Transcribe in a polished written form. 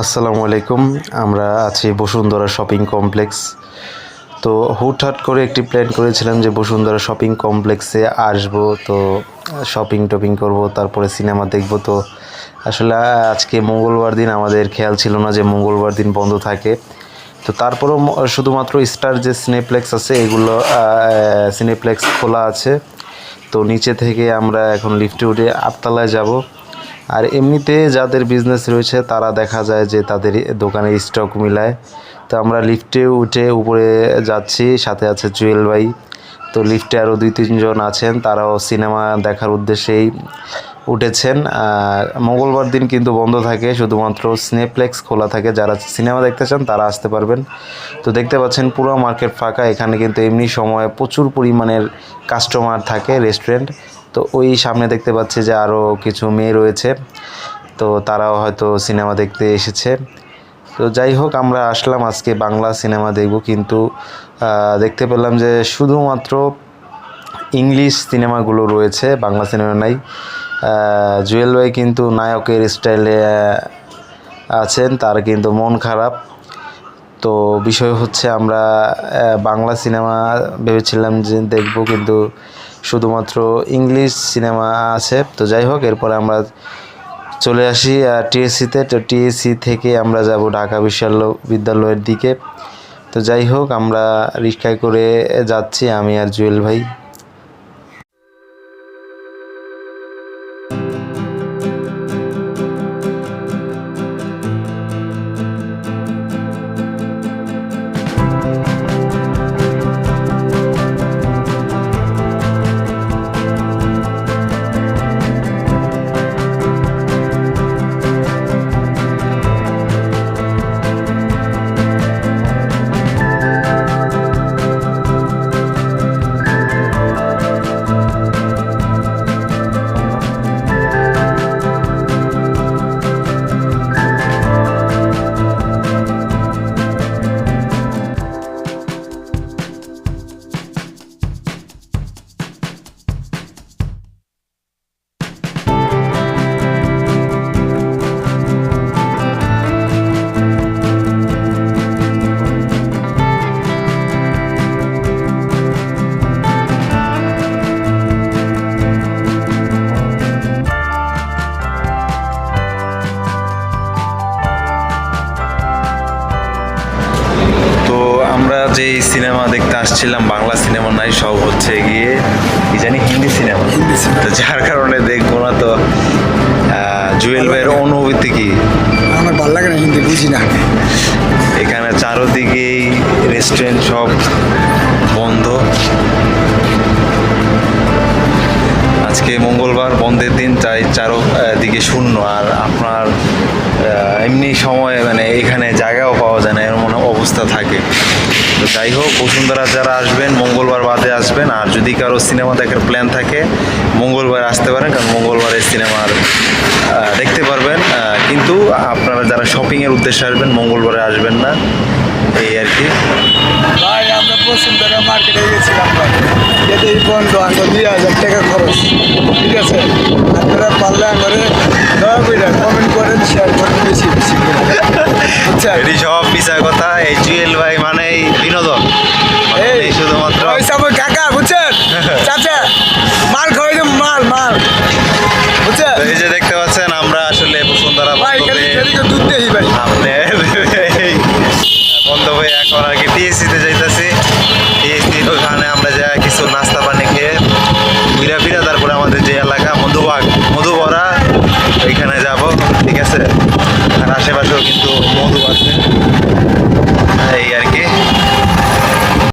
আসসালামু আলাইকুম। আমরা আছি বসুন্ধরা শপিং কমপ্লেক্স। তো হুটহাট করে একটি প্ল্যান করেছিলাম যে বসুন্ধরা শপিং কমপ্লেক্সে আসবো, তো শপিং করব, তারপরে সিনেমা দেখব। তো আসলে আজকে মঙ্গলবার দিন, আমাদের খেয়াল ছিল না যে মঙ্গলবার দিন বন্ধ থাকে। তো তারপরেও শুধুমাত্র স্টার যে সিনেপ্লেক্স আছে এগুলো সিনেপ্লেক্স খোলা আছে। তো নিচে থেকে আমরা এখন লিফটে উঠে আটতলায় যাব। আর এমনিতে যাদের বিজনেস রয়েছে তারা দেখা যায় যে তাদের দোকানে স্টক মিলায়। তো আমরা লিফটে উঠে উপরে যাচ্ছি, সাথে আছে জুয়েল ভাই। তো লিফটে আরও 2-3 জন আছেন, তারাও সিনেমা দেখার উদ্দেশ্যেই উঠেছেন। মঙ্গলবার দিন কিন্তু বন্ধ থাকে, শুধুমাত্র সিনেপ্লেক্স খোলা থাকে। যারা সিনেমা দেখতে চান তারা আসতে পারবেন। তো দেখতে পাচ্ছেন পুরো মার্কেট ফাঁকা। এখানে কিন্তু এমনি সময় প্রচুর পরিমাণের কাস্টমার থাকে রেস্টুরেন্ট। তো ওই সামনে দেখতে পাচ্ছি যে আরও কিছু মেয়ে রয়েছে, তো তারাও হয়তো সিনেমা দেখতে এসেছে। তো যাই হোক, আমরা আসলাম আজকে বাংলা সিনেমা দেখব, কিন্তু দেখতে পেলাম যে শুধুমাত্র ইংলিশ সিনেমাগুলো রয়েছে, বাংলা সিনেমা নাই। জুয়েল ভাই কিন্তু নায়কের স্টাইলে আছেন, তার কিন্তু মন খারাপ। তো বিষয় হচ্ছে আমরা বাংলা সিনেমা ভেবেছিলাম যে দেখব, কিন্তু শুধুমাত্র ইংলিশ সিনেমা আছে। তো যাই হোক, এরপরে আমরা চলে আসি টিএসসিতে। তো টিএসসি থেকে আমরা যাব ঢাকা বিশ্ববিদ্যালয়ের দিকে। তো যাই হোক, আমরা রিক্সায় করে যাচ্ছি, আমি আর জুয়েল ভাই। আমরা যেই সিনেমা দেখতে আসছিলাম বাংলা সিনেমা নাই, সব হচ্ছে গিয়ে কি জানি হিন্দি সিনেমা। তো যার কারণে দেখবো না। তো জুয়েল ভাইয়ের অনুভূতি কি? আমার ভালো লাগে না, হিন্দি বুঝি না। এখানে চারোদিকেই রেস্টুরেন্ট সব বন্ধ। আজকে মঙ্গলবার, বন্ধের দিন, তাই চারোদিকে শূন্য। আর আপনার এমনি সময় মানে এখানে জায়গাও পাওয়া যায় না, এমন অবস্থা থাকে। তো যাই হোক, বসুন্ধরা যারা আসবেন মঙ্গলবার বাদে আসবেন। আর যদি কারো সিনেমা দেখার প্ল্যান থাকে মঙ্গলবার আসতে পারেন, কারণ মঙ্গলবারের সিনেমার দেখতে পারবেন। কিন্তু আপনারা যারা শপিংয়ের উদ্দেশ্যে আসবেন মঙ্গলবারে আসবেন না, এই আর কি। ভাই আমরা বসুন্ধরা মার্কেটে গেছিলাম, যেতে বন্ধ, আমরা 2000 টাকা খরচ। ঠিক আছে, আপনারা পারলে আমারে দয়া করে কমেন্ট করেন, শেয়ার করেন বেশি বেশি করে। আচ্ছা, এটি সব মিশা কথা। এই জুয়েল ভাই মানেই বিনোদন, এই শুধুমাত্র কাকা বুঝছেন, চাচা মাল খাওয়াই দেব, মাল মাল বুঝছেন। এই যে দেখতে পাচ্ছেন আমরা আসলে বসুন্ধরা ভাই দুধ দেখি ভাই, আপনি বন্ধ হয়ে এখন আর কি টিএসসিতে যাইতেছি। টিএসসি ওখানে আমরা যা কিছু নাস্তা পানি খেয়ে ঘুরে ফিরে তারপরে আমাদের যে এলাকা মধুবরা, ওইখানে যাব। ঠিক আছে, আর আশেপাশেও কিন্তু মধু আছে।